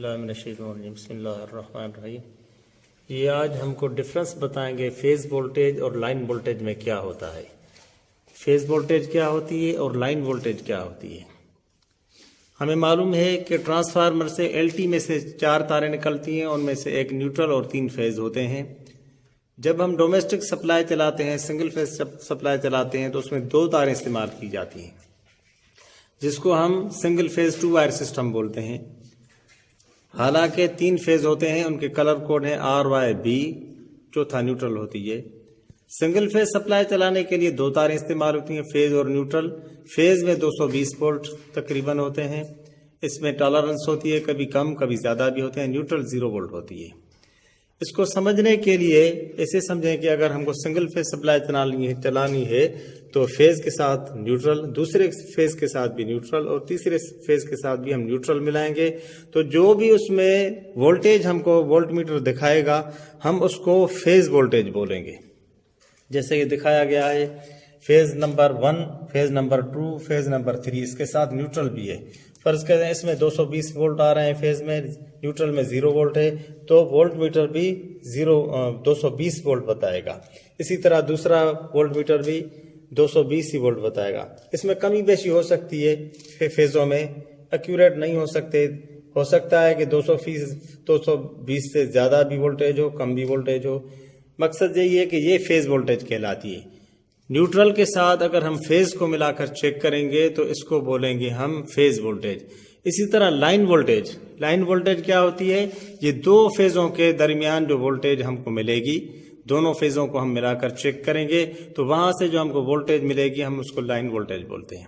बिस्मिल्लाहिर्रहमानिर्रहीम। ये आज हमको डिफरेंस बताएंगे फेज़ वोल्टेज और लाइन वोल्टेज में क्या होता है। फेज़ वोल्टेज क्या होती है और लाइन वोल्टेज क्या होती है। हमें मालूम है कि ट्रांसफार्मर से एलटी में से 4 तारें निकलती हैं, उनमें से एक न्यूट्रल और 3 फेज़ होते हैं। जब हम डोमेस्टिक सप्लाई चलाते हैं, सिंगल फेज सप्लाई चलाते हैं, तो उसमें 2 तारें इस्तेमाल की जाती हैं, जिसको हम सिंगल फेज 2 वायर सिस्टम बोलते हैं। हालांकि 3 फेज होते हैं, उनके कलर कोड है RYB, चौथा न्यूट्रल होती है। सिंगल फेज सप्लाई चलाने के लिए 2 तारें इस्तेमाल होती हैं, फेज और न्यूट्रल। फेज में 220 वोल्ट तकरीबन होते हैं, इसमें टॉलरेंस होती है, कभी कम कभी ज़्यादा भी होते हैं। न्यूट्रल 0 वोल्ट होती है। इसको समझने के लिए ऐसे समझें कि अगर हमको सिंगल फेज सप्लाई चलानी है तो फेज के साथ न्यूट्रल, दूसरे फेज के साथ भी न्यूट्रल और तीसरे फेज के साथ भी हम न्यूट्रल मिलाएंगे। तो जो भी उसमें वोल्टेज हमको वोल्ट मीटर दिखाएगा, हम उसको फेज वोल्टेज बोलेंगे। जैसे ये दिखाया गया है, phase number 1, phase number 2, phase number 3, इसके साथ न्यूट्रल भी है। फर्ज करें इसमें 220 वोल्ट आ रहे हैं, फेज में, न्यूट्रल में 0 वोल्ट है, तो वोल्ट मीटर भी 220 वोल्ट बताएगा। इसी तरह दूसरा वोल्ट मीटर भी 220 ही वोल्ट बताएगा। इसमें कमी बेशी हो सकती है, फेजों में एक्यूरेट नहीं हो सकते। हो सकता है कि 220 से ज़्यादा भी वोल्टेज हो, कम भी वोल्टेज हो। मकसद यही है कि ये फेज वोल्टेज कहलाती है। न्यूट्रल के साथ अगर हम फेज को मिलाकर चेक करेंगे तो इसको बोलेंगे हम फेज वोल्टेज। इसी तरह लाइन वोल्टेज, लाइन वोल्टेज क्या होती है? ये 2 फेजों के दरमियान जो वोल्टेज हमको मिलेगी, दोनों फेजों को हम मिलाकर चेक करेंगे तो वहां से जो हमको वोल्टेज मिलेगी, हम उसको लाइन वोल्टेज बोलते हैं।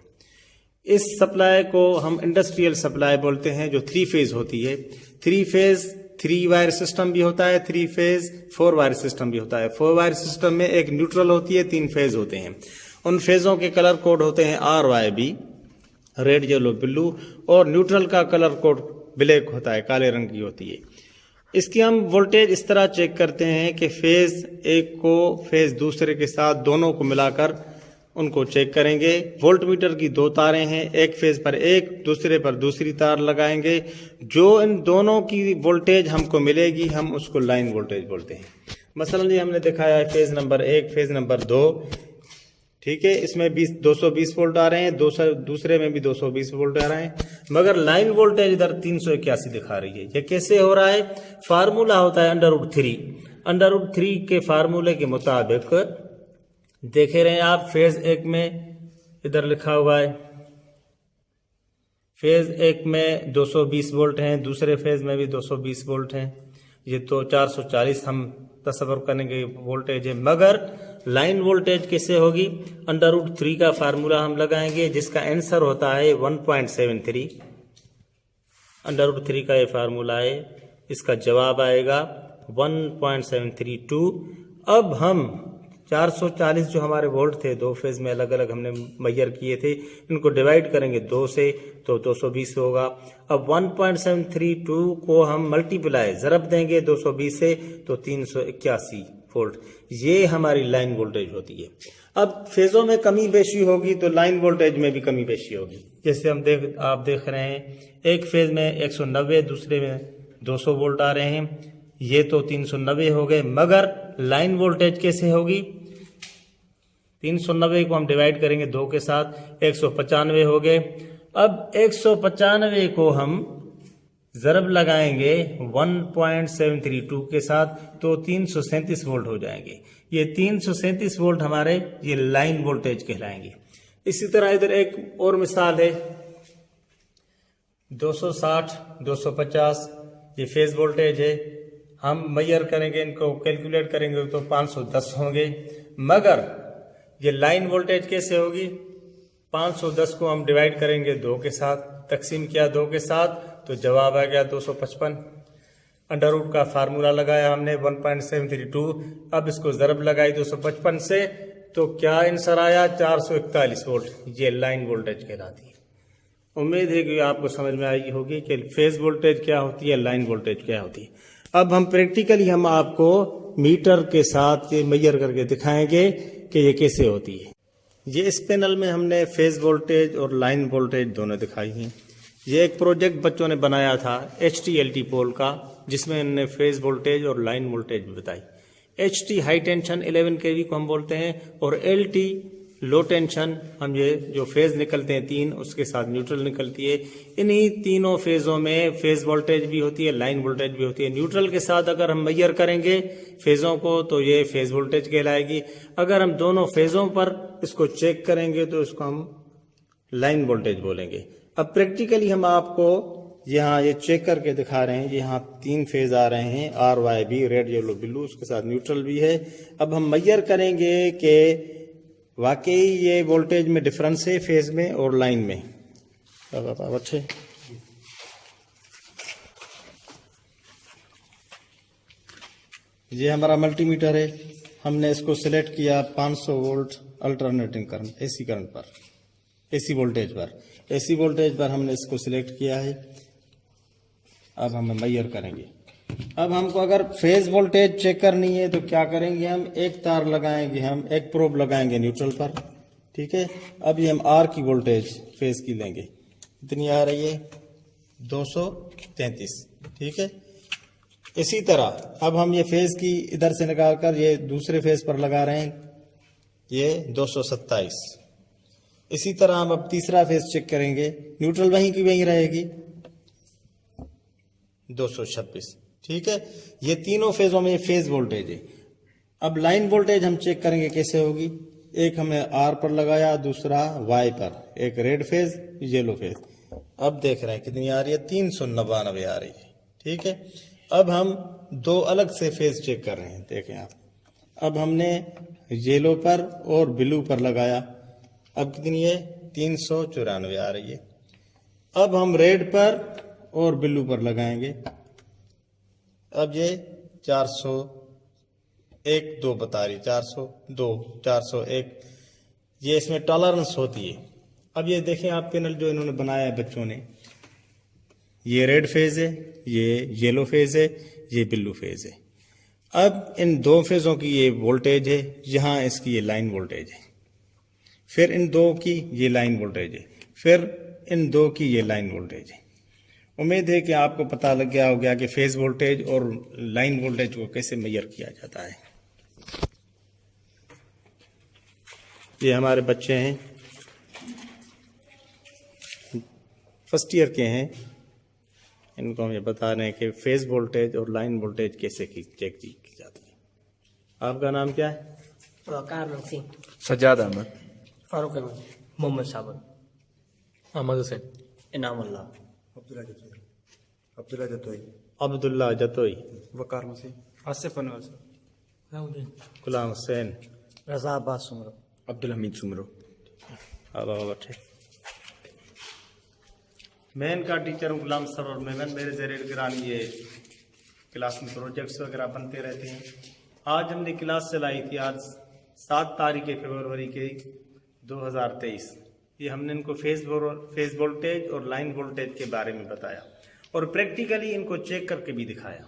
इस सप्लाई को हम इंडस्ट्रियल सप्लाई बोलते हैं, जो 3 फेज होती है। 3 फेज 3 वायर सिस्टम भी होता है, 3 फेज 4 वायर सिस्टम भी होता है। 4 वायर सिस्टम में एक न्यूट्रल होती है, 3 फेज होते हैं। उन फेजों के कलर कोड होते हैं RYB, रेड येलो ब्लू, और न्यूट्रल का कलर कोड ब्लैक होता है, काले रंग की होती है। इसकी हम वोल्टेज इस तरह चेक करते हैं कि फेज एक को फेज दूसरे के साथ दोनों को मिलाकर उनको चेक करेंगे। वोल्ट मीटर की 2 तारें हैं, एक फेज पर एक, दूसरे पर दूसरी तार लगाएंगे। जो इन दोनों की वोल्टेज हमको मिलेगी, हम उसको लाइन वोल्टेज बोलते हैं। मसलन ये हमने दिखाया है फेज नंबर 1, फेज नंबर 2, ठीक है। इसमें 220 वोल्ट आ रहे हैं, दूसरे में भी 220 वोल्ट आ रहे हैं, मगर लाइन वोल्टेज इधर 381 दिखा रही है। ये कैसे हो रहा है? फार्मूला होता है √3। √3 के फार्मूले के मुताबिक देखे रहे हैं आप, फेज 1 में इधर लिखा हुआ है, फेज 1 में 220 वोल्ट हैं, दूसरे फेज में भी 220 वोल्ट हैं। ये तो 440 हम तस्वर करेंगे वोल्टेज है। मगर लाइन वोल्टेज कैसे होगी? √3 का फार्मूला हम लगाएंगे, जिसका आंसर होता है 1.73। √3 का ये फार्मूला है, इसका जवाब आएगा 1.732। अब हम 440 जो हमारे वोल्ट थे, 2 फेज में अलग अलग हमने मेजर किए थे, इनको डिवाइड करेंगे 2 से तो 220 होगा। अब 1.732 को हम मल्टीप्लाई ज़रब देंगे 220 से तो 381 वोल्ट। ये हमारी लाइन वोल्टेज होती है। अब फेजों में कमी बेशी होगी तो लाइन वोल्टेज में भी कमी बेशी होगी। जैसे आप देख रहे हैं, एक फेज में 190, दूसरे में 200 वोल्ट आ रहे हैं, ये तो 390 हो गए। मगर लाइन वोल्टेज कैसे होगी? 390 को हम डिवाइड करेंगे 2 के साथ, 195 हो गए। अब 195 को हम ज़रब लगाएंगे 1.732 के साथ तो 337 वोल्ट हो जाएंगे। ये 337 वोल्ट हमारे ये लाइन वोल्टेज कहलाएंगे। इसी तरह इधर एक और मिसाल है, 260, 250, ये फेज वोल्टेज है। हम मेजर करेंगे, इनको कैलकुलेट करेंगे तो 510 होंगे। मगर ये लाइन वोल्टेज कैसे होगी? 510 को हम डिवाइड करेंगे 2 के साथ, तकसीम किया 2 के साथ तो जवाब आ गया 255। √ का फार्मूला लगाया हमने 1.732। अब इसको ज़रब लगाई 255 से तो क्या आंसर आया? 441 वोल्ट। ये लाइन वोल्टेज कहलाती है। उम्मीद है कि आपको समझ में आई होगी कि फेज वोल्टेज क्या होती है, लाइन वोल्टेज क्या होती है। अब हम प्रैक्टिकली हम आपको मीटर के साथ ये मेजर करके दिखाएंगे कि ये कैसे होती है। ये इस पैनल में हमने फेज वोल्टेज और लाइन वोल्टेज दोनों दिखाई हैं। ये एक प्रोजेक्ट बच्चों ने बनाया था HT-LT पोल का, जिसमें इन्होंने फेज वोल्टेज और लाइन वोल्टेज भी बताई। HT हाई टेंशन 11 kV को हम बोलते हैं, और LT लो टेंशन, हम ये जो फेज निकलते हैं 3, उसके साथ न्यूट्रल निकलती है। इन्हीं तीनों फेजों में फेज वोल्टेज भी होती है, लाइन वोल्टेज भी होती है। न्यूट्रल के साथ अगर हम मेजर करेंगे फेजों को तो ये फेज वोल्टेज कहलाएगी। अगर हम दोनों फेजों पर इसको चेक करेंगे तो इसको हम लाइन वोल्टेज बोलेंगे। अब प्रैक्टिकली हम आपको यहाँ ये चेक करके दिखा रहे हैं। यहाँ 3 फेज आ रहे हैं, RYB, रेड येलो ब्लू, उसके साथ न्यूट्रल भी है। अब हम मेजर करेंगे कि वाकई ये वोल्टेज में डिफरेंस है फेज में और लाइन में। अब अच्छे ये हमारा मल्टीमीटर है, हमने इसको सिलेक्ट किया 500 volt alternating current, AC current पर, AC वोल्टेज पर हमने इसको सिलेक्ट किया है। अब हम मेजर करेंगे। अब हमको अगर फेज वोल्टेज चेक करनी है तो क्या करेंगे, हम एक तार लगाएंगे, हम एक प्रोब लगाएंगे न्यूट्रल पर, ठीक है। अब ये हम R की वोल्टेज फेज की लेंगे, इतनी आ रही है 233, ठीक है। इसी तरह अब हम ये फेज की इधर से निकाल कर ये दूसरे फेज पर लगा रहे हैं, ये 227। इसी तरह हम अब तीसरा फेज चेक करेंगे, न्यूट्रल वहीं की वहीं रहेगी, 226, ठीक है। ये तीनों फेजों में फेज वोल्टेज है। अब लाइन वोल्टेज हम चेक करेंगे कैसे होगी। एक हमने R पर लगाया, दूसरा Y पर, एक रेड फेज, येलो फेज। अब देख रहे हैं कितनी आ रही है, 399 आ रही है, ठीक है। अब हम 2 अलग से फेज चेक कर रहे हैं, देखें आप। अब हमने येलो पर और ब्लू पर लगाया, अब कितनी है, 394 आ रही है। अब हम रेड पर और ब्लू पर लगाएंगे, अब ये 401 2 बता रही, 402 401, ये इसमें टॉलरेंस होती है। अब ये देखें आप पैनल जो इन्होंने बनाया है बच्चों ने, ये रेड फेज है, ये येलो फेज है, ये ब्लू फेज है। अब इन 2 फेजों की ये वोल्टेज है, यहाँ इसकी ये लाइन वोल्टेज है, फिर इन 2 की ये लाइन वोल्टेज है, फिर इन 2 की ये लाइन वोल्टेज है। उम्मीद है कि आपको पता लग गया हो गया कि फेज वोल्टेज और लाइन वोल्टेज को कैसे मेजर किया जाता है। ये हमारे बच्चे हैं, फर्स्ट ईयर के हैं, इनको हम ये बता रहे हैं कि फेज वोल्टेज और लाइन वोल्टेज कैसे चेक की जाती है। आपका नाम क्या है? वकार सिंह, सज्जाद अहमद, फारूक अहमद, मोहम्मद साबन, अहमद हुसैन, इनामुल्लाह, अब्दुल्ला जतोई, वकार मसीह, आसिफ अनवर, गुलाम हुसैन, रजा अब्बास सुमरो, अब्दुल हमीद सुमरो। अब बैठे। मैं इनका टीचर हूँ गुलाम सर, और मेमन मेरे ज़ेरे निगरानी ये क्लास में प्रोजेक्ट्स वगैरह बनते रहते हैं। आज हमने क्लास चलाई थी, आज 7 तारीख फरवरी के 2023। ये हमने इनको फेज वोल्टेज और लाइन वोल्टेज के बारे में बताया और प्रैक्टिकली इनको चेक करके भी दिखाया।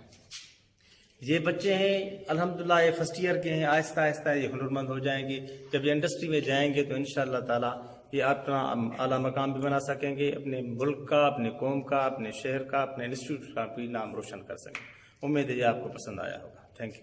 ये बच्चे हैं अल्हम्दुलिल्लाह, ये फर्स्ट ईयर के हैं, आहिस्ता आहिस्ता ये हुनरमंद हो जाएंगे। जब ये इंडस्ट्री में जाएंगे तो इंशाअल्लाह ताला ये अपना आला मकाम भी बना सकेंगे, अपने मुल्क का, अपने कौम का, अपने शहर का, अपने इंस्टीट्यूट का भी नाम रोशन कर सकेंगे। उम्मीद है ये आपको पसंद आया होगा। Thank you.